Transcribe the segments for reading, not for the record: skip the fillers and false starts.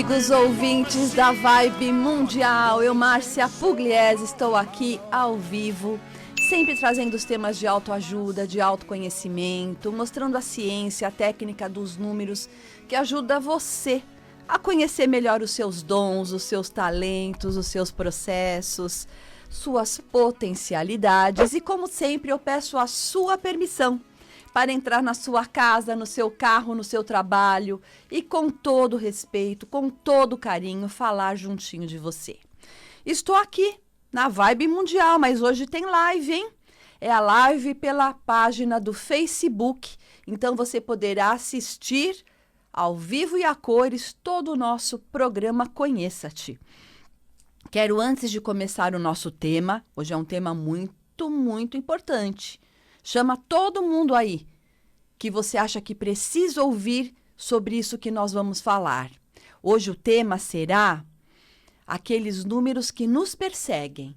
Amigos ouvintes da Vibe Mundial, eu, Márcia Pugliese, estou aqui ao vivo, sempre trazendo os temas de autoajuda, de autoconhecimento, mostrando a ciência, a técnica dos números que ajuda você a conhecer melhor os seus dons, os seus talentos, os seus processos, suas potencialidades e, como sempre, eu peço a sua permissão para entrar na sua casa, no seu carro, no seu trabalho e com todo respeito, com todo carinho, falar juntinho de você. Estou aqui na Vibe Mundial, mas hoje tem live, hein? É a live pela página do Facebook, então você poderá assistir ao vivo e a cores todo o nosso programa Conheça-te. Quero, antes de começar o nosso tema, hoje é um tema muito importante. Chama todo mundo aí que você acha que precisa ouvir sobre isso que nós vamos falar. Hoje o tema será aqueles números que nos perseguem.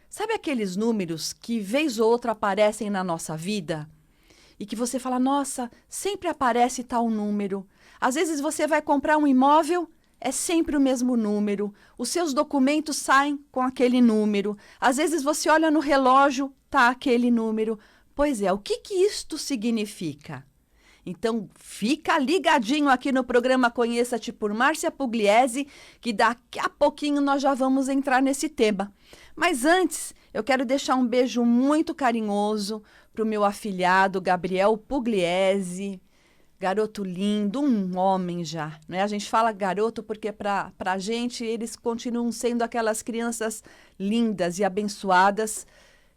Sabe aqueles números que vez ou outra aparecem na nossa vida? E que você fala, nossa, sempre aparece tal número. Às vezes você vai comprar um imóvel, é sempre o mesmo número. Os seus documentos saem com aquele número. Às vezes você olha no relógio, tá aquele número. Pois é, o que isto significa? Então, fica ligadinho aqui no programa Conheça-te por Márcia Pugliese, que daqui a pouquinho nós já vamos entrar nesse tema. Mas antes, eu quero deixar um beijo muito carinhoso para o meu afilhado Gabriel Pugliese, garoto lindo, um homem já, né? A gente fala garoto porque para a gente eles continuam sendo aquelas crianças lindas e abençoadas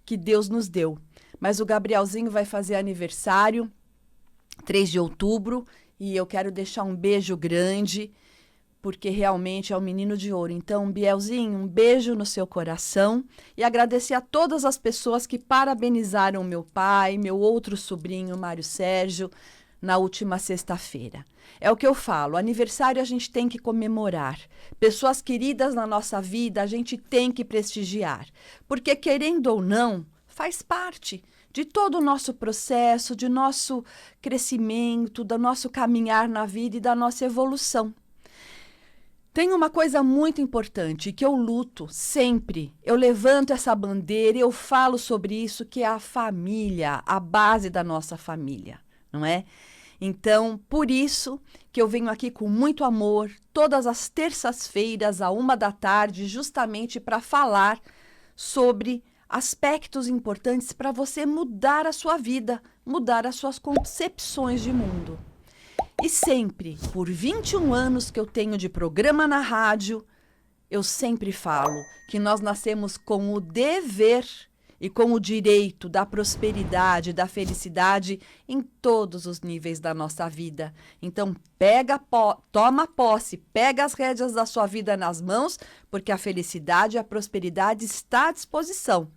que Deus nos deu. Mas o Gabrielzinho vai fazer aniversário, 3 de outubro, e eu quero deixar um beijo grande, porque realmente é um menino de ouro. Então, Bielzinho, um beijo no seu coração e agradecer a todas as pessoas que parabenizaram meu pai, meu outro sobrinho, Mário Sérgio, na última sexta-feira. É o que eu falo, aniversário a gente tem que comemorar. Pessoas queridas na nossa vida a gente tem que prestigiar, porque querendo ou não, faz parte de todo o nosso processo, de nosso crescimento, do nosso caminhar na vida e da nossa evolução. Tem uma coisa muito importante que eu luto sempre, eu levanto essa bandeira e eu falo sobre isso, que é a família, a base da nossa família, não é? Então, por isso que eu venho aqui com muito amor, todas as terças-feiras, à 13h, justamente para falar sobre aspectos importantes para você mudar a sua vida, mudar as suas concepções de mundo. E sempre, por 21 anos que eu tenho de programa na rádio, eu sempre falo que nós nascemos com o dever e com o direito da prosperidade, da felicidade em todos os níveis da nossa vida. Então, toma posse, pega as rédeas da sua vida nas mãos, porque a felicidade e a prosperidade está à disposição.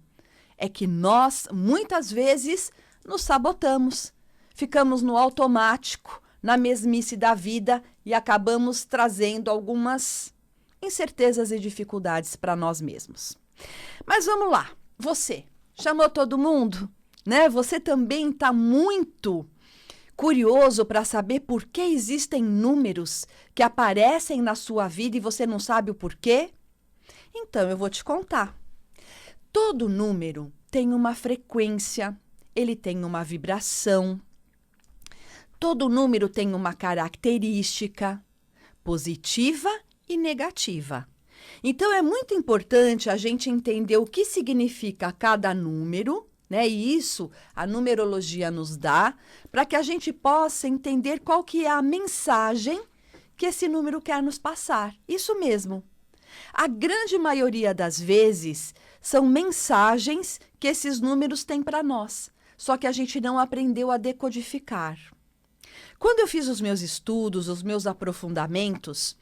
É que nós, muitas vezes, nos sabotamos, ficamos no automático, na mesmice da vida e acabamos trazendo algumas incertezas e dificuldades para nós mesmos. Mas vamos lá, você chamou todo mundo, né? Você também está muito curioso para saber por que existem números que aparecem na sua vida e você não sabe o porquê? Então, eu vou te contar. Todo número tem uma frequência, ele tem uma vibração. Todo número tem uma característica positiva e negativa. Então, é muito importante a gente entender o que significa cada número, né? E isso a numerologia nos dá, para que a gente possa entender qual que é a mensagem que esse número quer nos passar. Isso mesmo. A grande maioria das vezes são mensagens que esses números têm para nós, só que a gente não aprendeu a decodificar. Quando eu fiz os meus estudos, os meus aprofundamentos,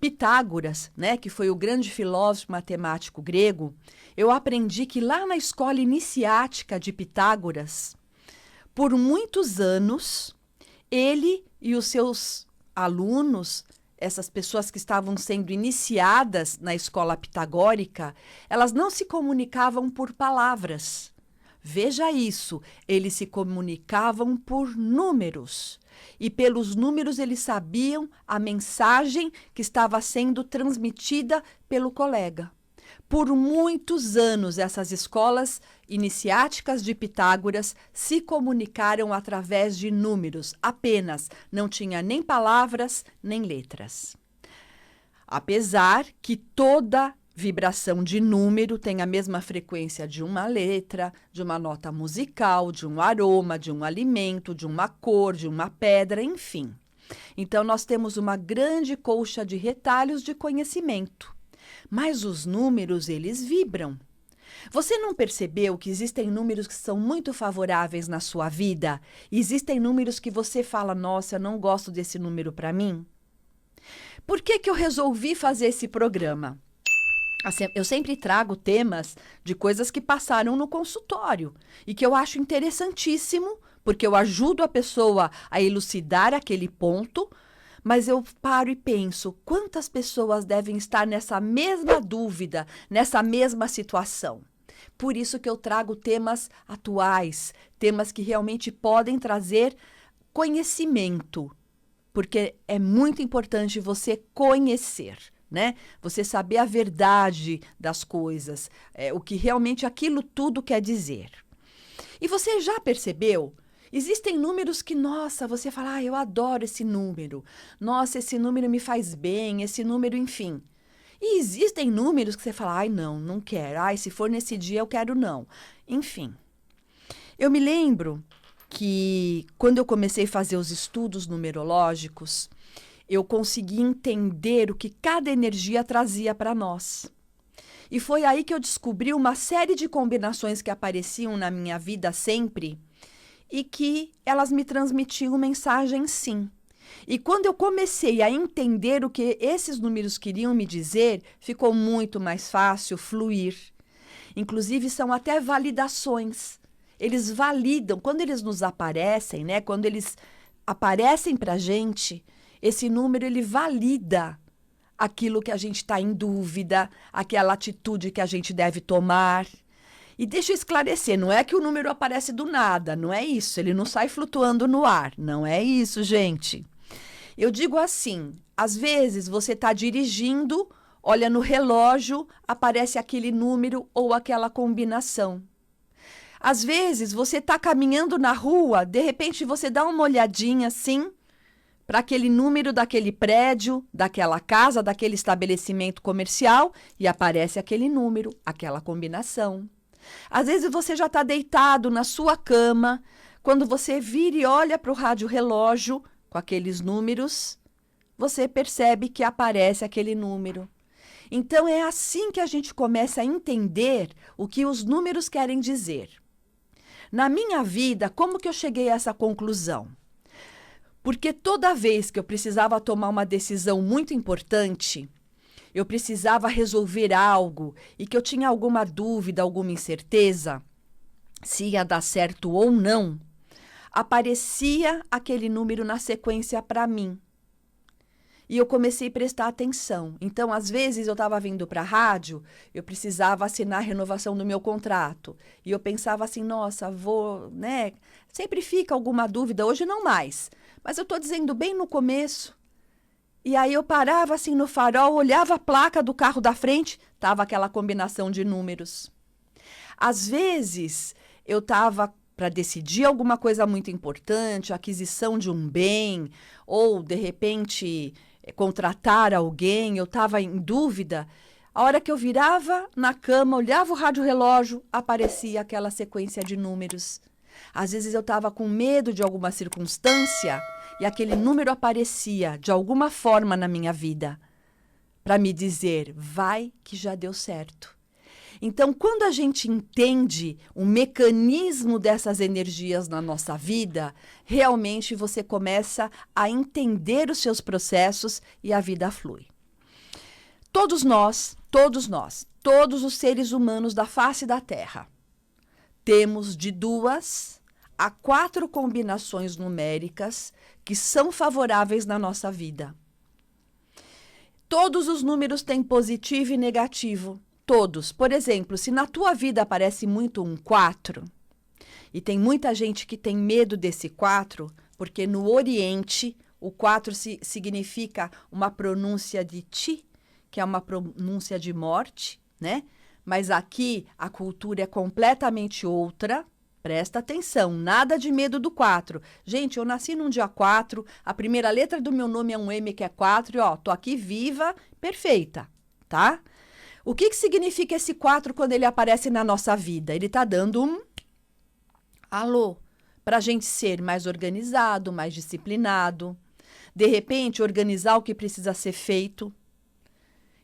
Pitágoras, né, que foi o grande filósofo matemático grego, eu aprendi que lá na escola iniciática de Pitágoras, por muitos anos, ele e os seus alunos, essas pessoas que estavam sendo iniciadas na escola pitagórica, elas não se comunicavam por palavras Veja isso, eles se comunicavam por números. E pelos números eles sabiam a mensagem que estava sendo transmitida pelo colega. Por muitos anos, essas escolas iniciáticas de Pitágoras se comunicaram através de números apenas, não tinha nem palavras nem letras. Apesar que toda vibração de número tem a mesma frequência de uma letra, de uma nota musical, de um aroma, de um alimento, de uma cor, de uma pedra, enfim. Então, nós temos uma grande colcha de retalhos de conhecimento. Mas os números, eles vibram. Você não percebeu que existem números que são muito favoráveis na sua vida? E existem números que você fala, nossa, eu não gosto desse número para mim? Por que eu resolvi fazer esse programa? Eu sempre trago temas de coisas que passaram no consultório e que eu acho interessantíssimo, porque eu ajudo a pessoa a elucidar aquele ponto, mas eu paro e penso, quantas pessoas devem estar nessa mesma dúvida, nessa mesma situação? Por isso que eu trago temas atuais, temas que realmente podem trazer conhecimento, porque é muito importante você conhecer, né? Você saber a verdade das coisas, o que realmente aquilo tudo quer dizer. E você já percebeu? Existem números que, nossa, você fala, eu adoro esse número. Nossa, esse número me faz bem, esse número, enfim. E existem números que você fala, não quero. Se for nesse dia, eu quero não. Enfim. Eu me lembro que quando eu comecei a fazer os estudos numerológicos, eu consegui entender o que cada energia trazia para nós. E foi aí que eu descobri uma série de combinações que apareciam na minha vida sempre e que elas me transmitiam mensagem sim. E quando eu comecei a entender o que esses números queriam me dizer, ficou muito mais fácil fluir. Inclusive, são até validações. Eles validam, quando eles nos aparecem, né? Quando eles aparecem para a gente, esse número ele valida aquilo que a gente está em dúvida, aquela atitude que a gente deve tomar. E deixa eu esclarecer, não é que o número aparece do nada, não é isso, ele não sai flutuando no ar, não é isso, gente. Eu digo assim, às vezes você está dirigindo, olha no relógio, aparece aquele número ou aquela combinação. Às vezes você está caminhando na rua, de repente você dá uma olhadinha assim, para aquele número daquele prédio, daquela casa, daquele estabelecimento comercial e aparece aquele número, aquela combinação. Às vezes você já está deitado na sua cama, quando você vira e olha para o rádio relógio com aqueles números, você percebe que aparece aquele número. Então é assim que a gente começa a entender o que os números querem dizer. Na minha vida, como que eu cheguei a essa conclusão? Porque toda vez que eu precisava tomar uma decisão muito importante, eu precisava resolver algo e que eu tinha alguma dúvida, alguma incerteza, se ia dar certo ou não, aparecia aquele número na sequência para mim. E eu comecei a prestar atenção. Então, às vezes, eu estava vindo para a rádio, eu precisava assinar a renovação do meu contrato. E eu pensava assim, nossa, vou, né? Sempre fica alguma dúvida, hoje não mais. Mas eu estou dizendo bem no começo. E aí eu parava assim no farol, olhava a placa do carro da frente, estava aquela combinação de números. Às vezes, eu estava para decidir alguma coisa muito importante, a aquisição de um bem, ou, de repente, contratar alguém, eu estava em dúvida. A hora que eu virava na cama, olhava o rádio-relógio, aparecia aquela sequência de números. Às vezes eu estava com medo de alguma circunstância e aquele número aparecia de alguma forma na minha vida para me dizer, vai que já deu certo. Então, quando a gente entende o mecanismo dessas energias na nossa vida, realmente você começa a entender os seus processos e a vida flui. Todos nós, todos os seres humanos da face da Terra, temos de 2 a 4 combinações numéricas que são favoráveis na nossa vida. Todos os números têm positivo e negativo. Todos. Por exemplo, se na tua vida aparece muito um 4, E tem muita gente que tem medo desse 4, porque no Oriente o 4 significa uma pronúncia de ti, que é uma pronúncia de morte, né? Mas aqui a cultura é completamente outra. Presta atenção, nada de medo do 4. Gente, eu nasci num dia 4, a primeira letra do meu nome é um M, que é 4, e ó, tô aqui viva, perfeita, tá? O que significa esse 4 quando ele aparece na nossa vida? Ele tá dando um alô, para a gente ser mais organizado, mais disciplinado. De repente, organizar o que precisa ser feito.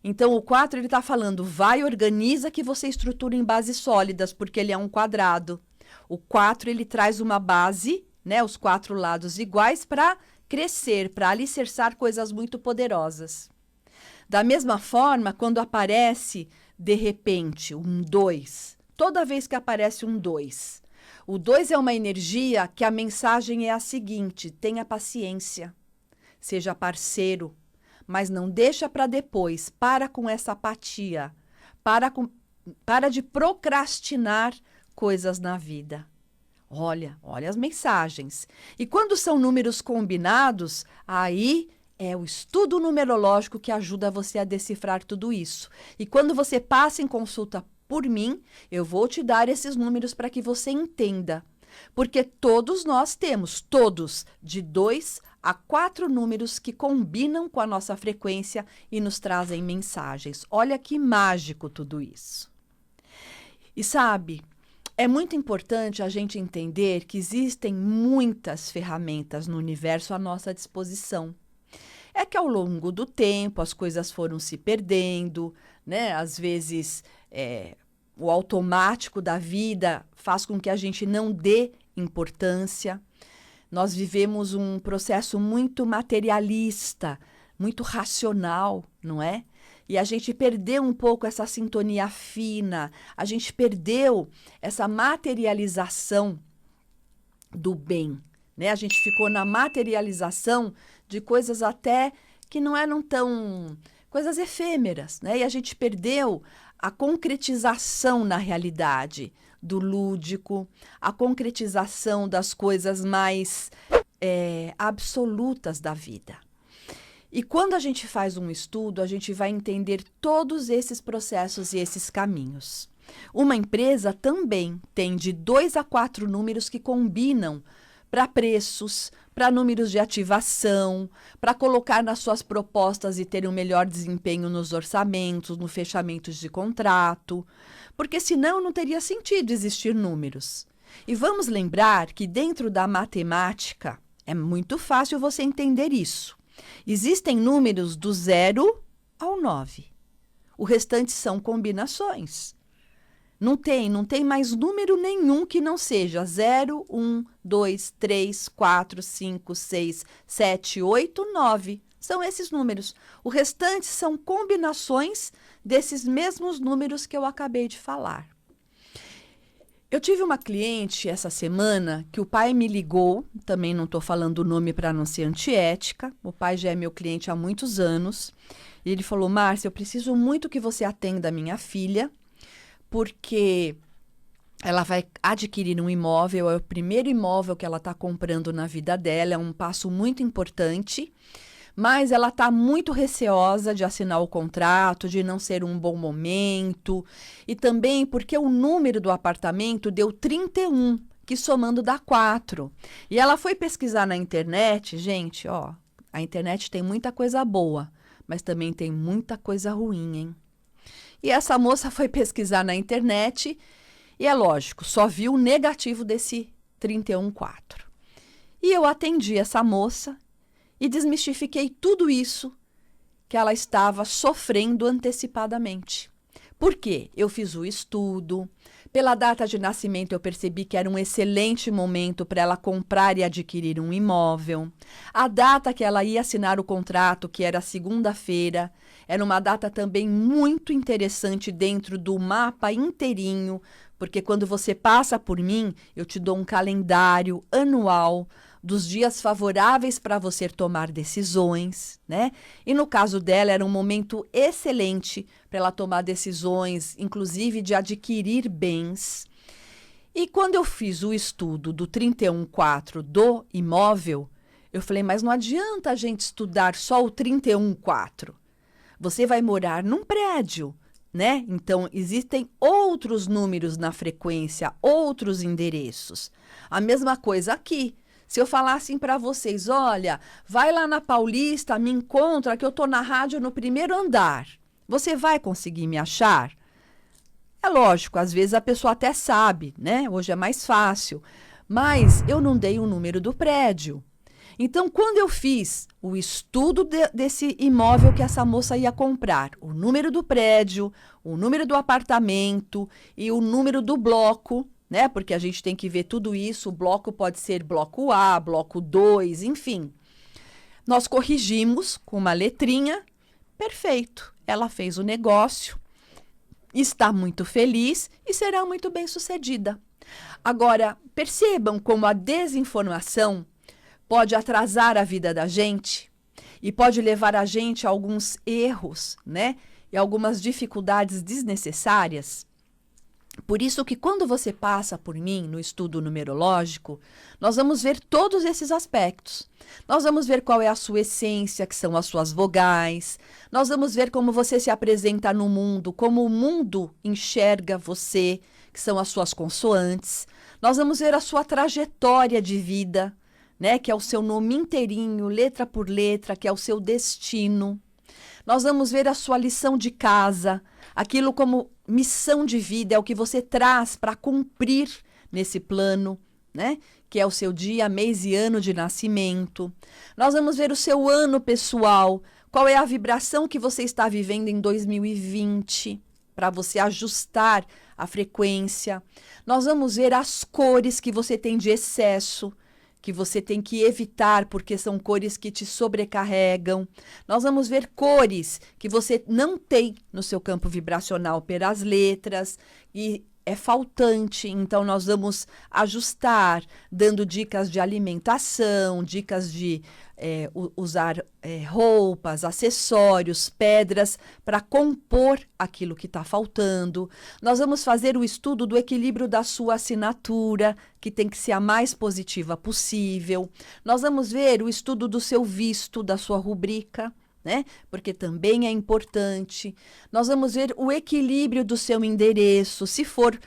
Então, o 4, ele está falando, vai, organiza que você estrutura em bases sólidas, porque ele é um quadrado. O 4, ele traz uma base, né, os 4 lados iguais, para crescer, para alicerçar coisas muito poderosas. Da mesma forma, quando aparece, de repente, um 2, toda vez que aparece um 2, o 2 é uma energia que a mensagem é a seguinte: tenha paciência, seja parceiro, mas não deixa para depois, para com essa apatia, para de procrastinar coisas na vida. Olha as mensagens. E quando são números combinados, aí é o estudo numerológico que ajuda você a decifrar tudo isso. E quando você passa em consulta por mim, eu vou te dar esses números para que você entenda. Porque todos nós temos, todos, de 2 a 4 números que combinam com a nossa frequência e nos trazem mensagens. Olha que mágico tudo isso. E sabe, é muito importante a gente entender que existem muitas ferramentas no universo à nossa disposição. É que ao longo do tempo as coisas foram se perdendo, né? Às vezes o automático da vida faz com que a gente não dê importância. Nós vivemos um processo muito materialista, muito racional, não é? E a gente perdeu um pouco essa sintonia fina, a gente perdeu essa materialização do bem, né? A gente ficou na materialização de coisas até que não eram tão... coisas efêmeras, né? E a gente perdeu a concretização na realidade do lúdico, a concretização das coisas mais absolutas da vida. E quando a gente faz um estudo, a gente vai entender todos esses processos e esses caminhos. Uma empresa também tem de 2 a 4 números que combinam para preços, para números de ativação, para colocar nas suas propostas e ter um melhor desempenho nos orçamentos, no fechamento de contrato, porque senão não teria sentido existir números. E vamos lembrar que dentro da matemática é muito fácil você entender isso. Existem números do 0 ao 9. O restante são combinações. Não tem mais número nenhum que não seja 0, 1, 2, 3, 4, 5, 6, 7, 8, 9. São esses números. O restante são combinações desses mesmos números que eu acabei de falar. Eu tive uma cliente essa semana que o pai me ligou, também não estou falando o nome para não ser antiética, o pai já é meu cliente há muitos anos, e ele falou: Márcia, eu preciso muito que você atenda a minha filha, porque ela vai adquirir um imóvel, é o primeiro imóvel que ela está comprando na vida dela, é um passo muito importante, mas ela está muito receosa de assinar o contrato, de não ser um bom momento, e também porque o número do apartamento deu 31, que somando dá 4. E ela foi pesquisar na internet, gente, ó, a internet tem muita coisa boa, mas também tem muita coisa ruim, hein? E essa moça foi pesquisar na internet e, é lógico, só viu o negativo desse 31,4. E eu atendi essa moça e desmistifiquei tudo isso que ela estava sofrendo antecipadamente. Por quê? Eu fiz o estudo. Pela data de nascimento, eu percebi que era um excelente momento para ela comprar e adquirir um imóvel. A data que ela ia assinar o contrato, que era segunda-feira, era uma data também muito interessante dentro do mapa inteirinho, porque quando você passa por mim, eu te dou um calendário anual dos dias favoráveis para você tomar decisões, né? E no caso dela, era um momento excelente para ela tomar decisões, inclusive de adquirir bens. E quando eu fiz o estudo do 31.4 do imóvel, eu falei, mas não adianta a gente estudar só o 31.4. Você vai morar num prédio, né? Então, existem outros números na frequência, outros endereços. A mesma coisa aqui. Se eu falar assim para vocês, olha, vai lá na Paulista, me encontra que eu estou na rádio no primeiro andar. Você vai conseguir me achar? É lógico, às vezes a pessoa até sabe, né? Hoje é mais fácil. Mas eu não dei o número do prédio. Então, quando eu fiz o estudo desse imóvel que essa moça ia comprar, o número do prédio, o número do apartamento e o número do bloco, né? Porque a gente tem que ver tudo isso. O bloco pode ser bloco A, bloco 2, enfim. Nós corrigimos com uma letrinha. Perfeito. Ela fez o negócio, está muito feliz e será muito bem-sucedida. Agora, percebam como a desinformação pode atrasar a vida da gente e pode levar a gente a alguns erros, né? E algumas dificuldades desnecessárias. Por isso que quando você passa por mim no estudo numerológico, nós vamos ver todos esses aspectos. Nós vamos ver qual é a sua essência, que são as suas vogais. Nós vamos ver como você se apresenta no mundo, como o mundo enxerga você, que são as suas consoantes. Nós vamos ver a sua trajetória de vida, né, que é o seu nome inteirinho, letra por letra, que é o seu destino. Nós vamos ver a sua lição de casa, aquilo como missão de vida, é o que você traz para cumprir nesse plano, né? Que é o seu dia, mês e ano de nascimento. Nós vamos ver o seu ano pessoal, qual é a vibração que você está vivendo em 2020, para você ajustar a frequência. Nós vamos ver as cores que você tem de excesso, que você tem que evitar, porque são cores que te sobrecarregam. Nós vamos ver cores que você não tem no seu campo vibracional pelas letras e é faltante, então nós vamos ajustar, dando dicas de alimentação, dicas de usar roupas, acessórios, pedras para compor aquilo que está faltando. Nós vamos fazer o estudo do equilíbrio da sua assinatura, que tem que ser a mais positiva possível. Nós vamos ver o estudo do seu visto, da sua rubrica, né? Porque também é importante. Nós vamos ver o equilíbrio do seu endereço, se for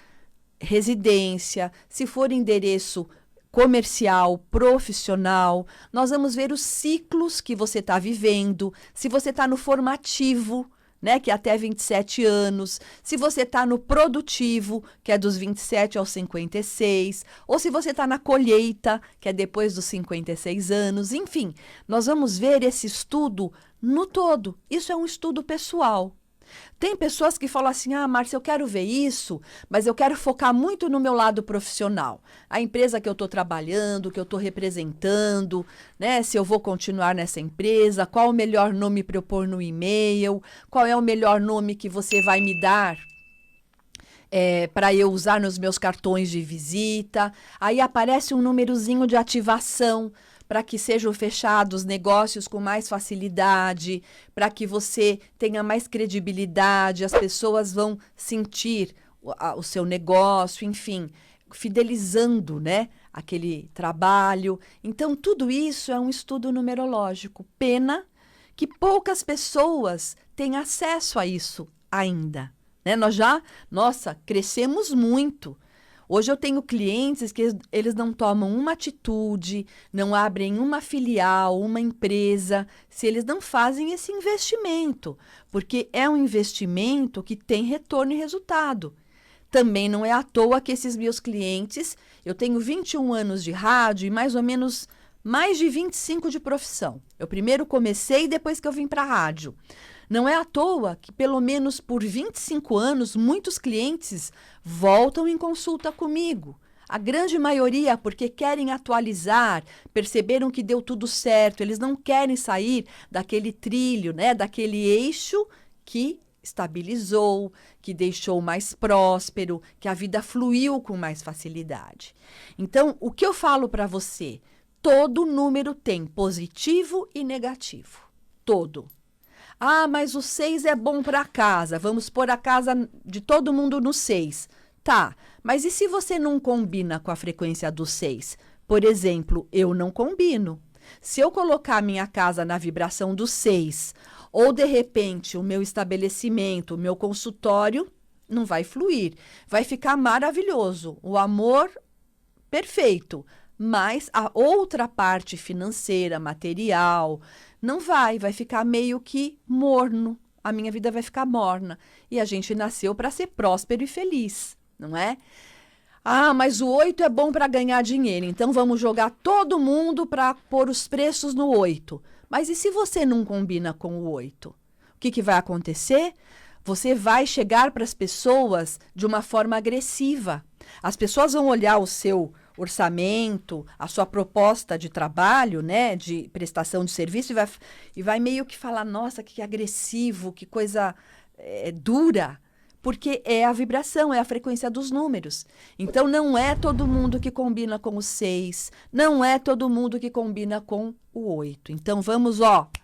residência, se for endereço comercial, profissional. Nós vamos ver os ciclos que você está vivendo, se você está no formativo, né, que é até 27 anos, se você está no produtivo, que é dos 27 aos 56, ou se você está na colheita, que é depois dos 56 anos, enfim, nós vamos ver esse estudo no todo. Isso é um estudo pessoal. Tem pessoas que falam assim, Márcia, eu quero ver isso, mas eu quero focar muito no meu lado profissional. A empresa que eu estou trabalhando, que eu estou representando, né? Se eu vou continuar nessa empresa, qual o melhor nome para eu pôr no e-mail, qual é o melhor nome que você vai me dar para eu usar nos meus cartões de visita. Aí aparece um númerozinho de ativação, para que sejam fechados negócios com mais facilidade, para que você tenha mais credibilidade, as pessoas vão sentir o seu negócio, enfim, fidelizando, né, aquele trabalho. Então, tudo isso é um estudo numerológico. Pena que poucas pessoas têm acesso a isso ainda, né? Nós já, crescemos muito. Hoje eu tenho clientes que eles não tomam uma atitude, não abrem uma filial, uma empresa, se eles não fazem esse investimento, porque é um investimento que tem retorno e resultado. Também não é à toa que esses meus clientes, eu tenho 21 anos de rádio e mais ou menos mais de 25 de profissão. Eu primeiro comecei depois que eu vim para a rádio. Não é à toa que, pelo menos por 25 anos, muitos clientes voltam em consulta comigo. A grande maioria porque querem atualizar, perceberam que deu tudo certo, eles não querem sair daquele trilho, né, daquele eixo que estabilizou, que deixou mais próspero, que a vida fluiu com mais facilidade. Então, o que eu falo para você? Todo número tem positivo e negativo. Todo. Mas o 6 é bom para casa. Vamos pôr a casa de todo mundo no 6. Tá, mas e se você não combina com a frequência do 6? Por exemplo, eu não combino. Se eu colocar minha casa na vibração do 6, ou de repente o meu estabelecimento, o meu consultório, não vai fluir. Vai ficar maravilhoso. O amor, perfeito. Mas a outra parte financeira, material, não vai ficar meio que morno. A minha vida vai ficar morna. E a gente nasceu para ser próspero e feliz, não é? Ah, mas o 8 é bom para ganhar dinheiro, então vamos jogar todo mundo para pôr os preços no 8. Mas e se você não combina com o 8? O que vai acontecer? Você vai chegar para as pessoas de uma forma agressiva. As pessoas vão olhar o seu orçamento, a sua proposta de trabalho, né, de prestação de serviço e vai meio que falar, nossa, que agressivo, que coisa dura. Porque é a vibração, é a frequência dos números. Então, não é todo mundo que combina com o 6, não é todo mundo que combina com o 8. Então, vamos,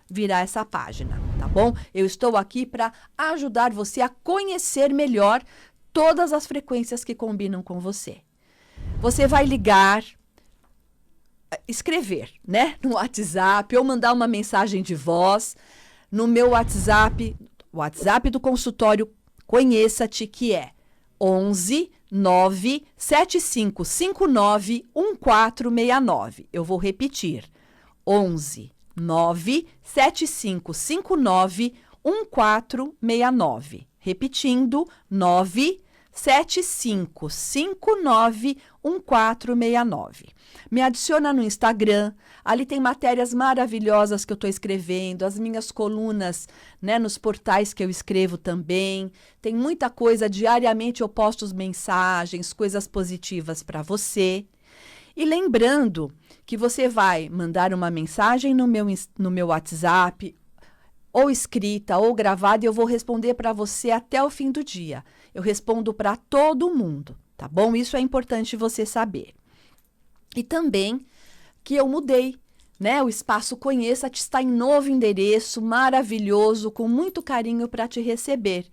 virar essa página, tá bom? Eu estou aqui para ajudar você a conhecer melhor todas as frequências que combinam com você. Você vai ligar, escrever, né, no WhatsApp ou mandar uma mensagem de voz no meu WhatsApp, o WhatsApp do consultório Conheça-te, que é 11 97559 1469. Eu vou repetir. 11 97559 1469. Repetindo, 97559 1469. Me adiciona no Instagram, ali tem matérias maravilhosas que eu estou escrevendo, as minhas colunas, né, nos portais que eu escrevo também. Tem muita coisa, diariamente eu posto mensagens, coisas positivas para você. E lembrando que você vai mandar uma mensagem no meu WhatsApp, ou escrita ou gravada, e eu vou responder para você até o fim do dia. Eu respondo para todo mundo, tá bom? Isso é importante você saber. E também que eu mudei, né? O Espaço Conheça-te está em novo endereço, maravilhoso, com muito carinho para te receber.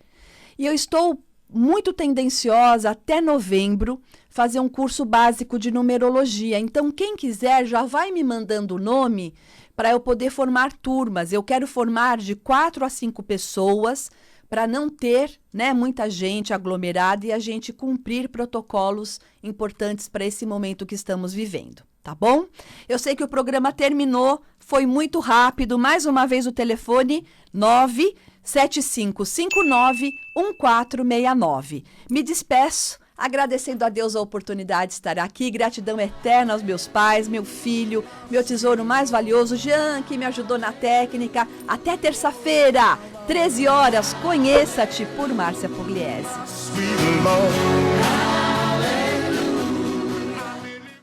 E eu estou muito tendenciosa até novembro fazer um curso básico de numerologia. Então, quem quiser já vai me mandando o nome para eu poder formar turmas. Eu quero formar de 4 a 5 pessoas para não ter, né, muita gente aglomerada e a gente cumprir protocolos importantes para esse momento que estamos vivendo, tá bom? Eu sei que o programa terminou, foi muito rápido. Mais uma vez o telefone 97559 1469. Me despeço, agradecendo a Deus a oportunidade de estar aqui. Gratidão eterna aos meus pais, meu filho, meu tesouro mais valioso, Jean, que me ajudou na técnica. Até terça-feira, 13 horas, Conheça-te, por Márcia Pugliese.